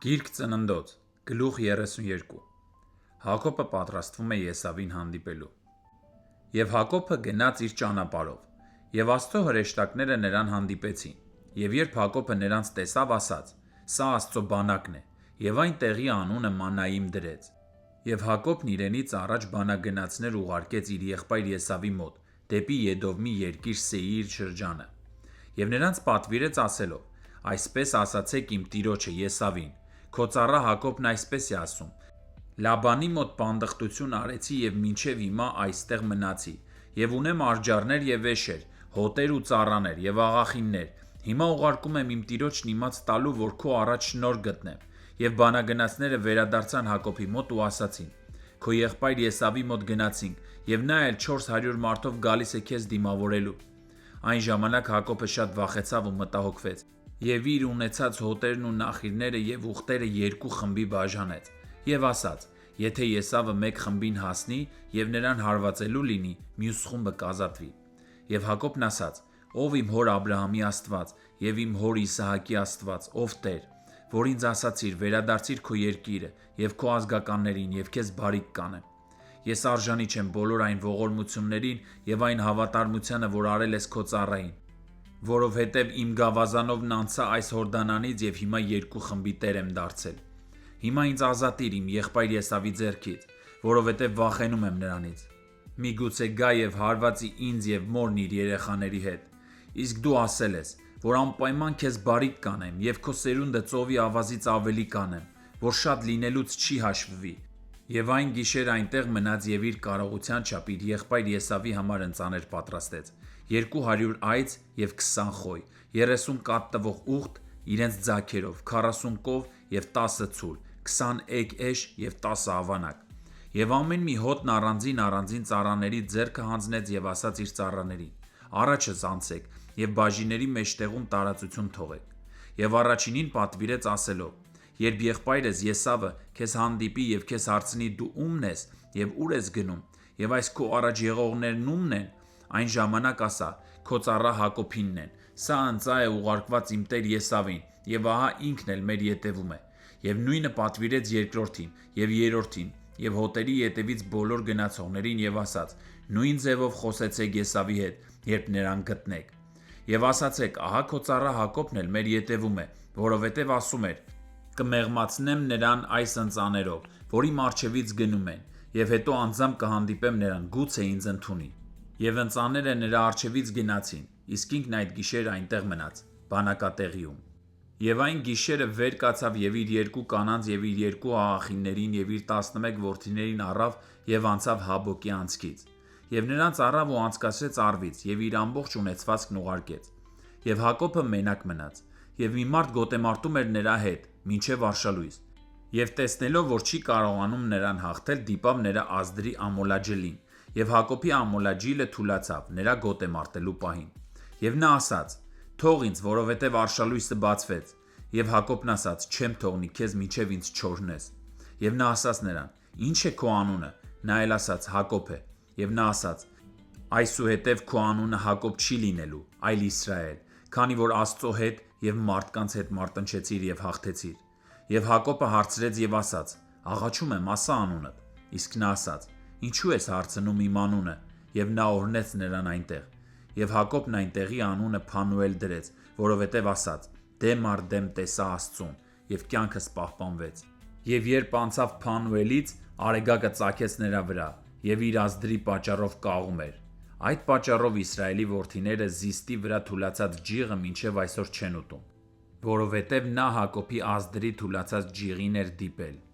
Գիրք ծննդոց, գլուխ 32 Հակոբը պատրաստվում է Եսավին հանդիպելու։ Եվ Հակոբը գնաց իր ճանապարհով, և Աստծո հրեշտակները նրան հանդիպեցին, և երբ Հակոբը նրանց տեսավ, ասաց. «Սա Աստծո բանակն է», և այն տեղի անունը Մանայիմ դրեց։ Եվ Հակոբն իրենից առաջ բանագնացներ ուղարկեց իր եղբայր Եսավի մոտ, դեպի Եդովմի երկիր Սեիր շրջանը։ Եվ նրանց պատվիրեց ասելով. «Այսպես ասացեք իմ տիրոջը Եսավին. քո ծառա Հակոբն այսպես է ասում. Լաբանի մոտ պանդխտություն արեցի և մինչև հիմա այստեղ մնացի, և ունեմ արջառներ և էշեր, հոտեր ու ծառաներ և աղախիններ, հիմա ուղարկում եմ իմ տիրոջն իմաց տալու, որ քո առաջ շնորհ գտնեմ։ Եվ բանագնացները վերադարձան Հակոբի մոտ ու ասացին. քո եղբայր Եսավի մոտ գնացինք, և նա էլ 400 մարդով գալիս է քեզ դիմավորելու։ Այն ժամանակ Հակոբը շատ վախեցավ ու մտահոգվեց, և իր ունեցած հոտերն ու նախիրները և ուղտերը երկու խմբի բաժանեց, և ասաց. եթե Եսավը մեկ խմբին հասնի և նրան հարվածելու լինի, մյուս խումբը կազատվի։ Եվ Հակոբն ասաց. «Ով իմ հոր Աբրահամի Աստված և իմ հոր Իսահակի Աստված, ով Տեր, որ ինձ ասացիր. վերադարձիր քո երկիրը և քո ազգականներին, և քեզ բարիք կանեմ։ Ես արժանի չեմ բոլոր այն ողորմություններին և այն հավատարմությանը, որ արել ես քո ծառային, որովհետև իմ գավազանովն անցա այս Հորդանանից և հիմա երկու խմբի տեր եմ դարձել։ Հիմա ինձ ազատիր իմ եղբայր Եսավի ձեռքից, որովհետև վախենում եմ նրանից։ Միգուցե գա և հարվածի ինձ և մորն իր երեխաների հետ։ Իսկ դու ասել ես, որ անպայման քեզ բարիք կանեմ և քո սերունդը ծովի ավազից ավելի կանեմ, որ շատ լինելուց չի հաշվվի»։ Եվ այն գիշեր այնտեղ մնաց և իր կարողության չափ իր եղբայր Եսավի համար ընծաներ պատրաստեց. 200 այծ և 20 խոյ, 30 կաթ տվող ուղտ իրենց ձագերով, 40 կով և 10 ցուլ, 20 էգ էշ և 10 ավանակ։ Եվ ամեն մի հոտն առանձին ծառաների ձեռքը հանձնեց և ասաց իր ծառաներին. «Առաջս անցեք և բաժինների մեջտեղում տարածություն թողեք»։ Եվ առաջինին պատվիրեց ասելով. «Երբ եղբայրս Եսավը քեզ հանդիպի և քեզ հարցնի. դու ո՞ւմն ես և ուր ես գնում, և այս քո առաջ եղողներն ո՞ւմն են, այն ժամանակ ասա. քո ծառա Հակոբինն են, սա ընծա է ուղարկված իմ տեր Եսավին, և ահա ինքն էլ մեր ետևում է»։ Եվ նույնը պատվիրեց երկրորդին և երրորդին և հոտերի ետևից բոլոր գնացողներին և ասաց. «Նույն ձևով խոսեցեք Եսավի հետ, երբ նրան գտնեք։ Եվ ասացեք. ահա քո ծառա Հակոբն էլ մեր ետևում է, որովհետև ասում էր. կմեղմացնեմ նրան այս ընծաներով, որ իմ առջևից գնում են, և հետո անձամբ կհանդիպեմ նրան, գուցե ինձ ընդունի»։ Եվ ընծաները նրա առջևից գնացին, իսկ ինքն այդ գիշեր այնտեղ մնաց, բանակատեղիում։ Եվ այն գիշերը վեր կացավ և իր երկու կանանց և իր երկու աղախիններին և իր 11 որդիներին առավ և անցավ Հաբոկի անցքից։ Եվ նրանց առավ ու անցկացրեց առվից և իր ամբողջ ունեցվածքն ուղարկեց։ Եվ Հակոբը մենակ մնաց, և մի մարդ գոտեմարտում էր նրա հետ մինչև արշալույս։ Եվ տեսնելով, որ չի կարողանում նրան հաղթել, դիպավ նրա ազդրի ամոլաջլին, և Հակոբի ամոլաջիլը թուլացավ նրա գոտեմարտելու պահին։ Եվ նա ասաց. «Թող ինձ, որովհետև արշալույսը բացվեց»։ Եվ Հակոբն ասաց. «Չեմ թողնի քեզ, մինչև ինձ չօրհնես»։ Եվ նա ասաց նրան. «Ի՞նչ է քո անունը»։ Նա էլ ասաց. «Հակոբ է»։ Եվ նա ասաց. «Այսուհետև քո անունը Հակոբ չի լինելու, այլ Իսրայել, քանի որ Աստծո հետ և մարդկանց հետ մարտնչեցիր և հաղթեցիր»։ Եվ Հակոբը հարցրեց և ասաց. «Աղաչում եմ, ասա անունդ»։ Իսկ նա ասաց. «Ինչո՞ւ ես հարցնում իմ անունը»։ Եվ նա օրհնեց նրան այնտեղ։ Եվ Հակոբն այն տեղի անունը Փանուել դրեց, որովհետև ասաց. «Դեմ առ դեմ տեսա Աստծուն, և կյանքս պահպանվեց»։ Եվ երբ անցավ Փանուելից, արեգակը ծագեց նրա վրա, և իր ազդրի պատճառով կաղում էր։ Այդ պատճառով Իսրայելի որդիները Զիստի վրա թուլացած ջիղը մինչև այսօր չեն ուտում, որովհետև նա Հակոբի ազդրի թուլացած ջիղին էր դիպել։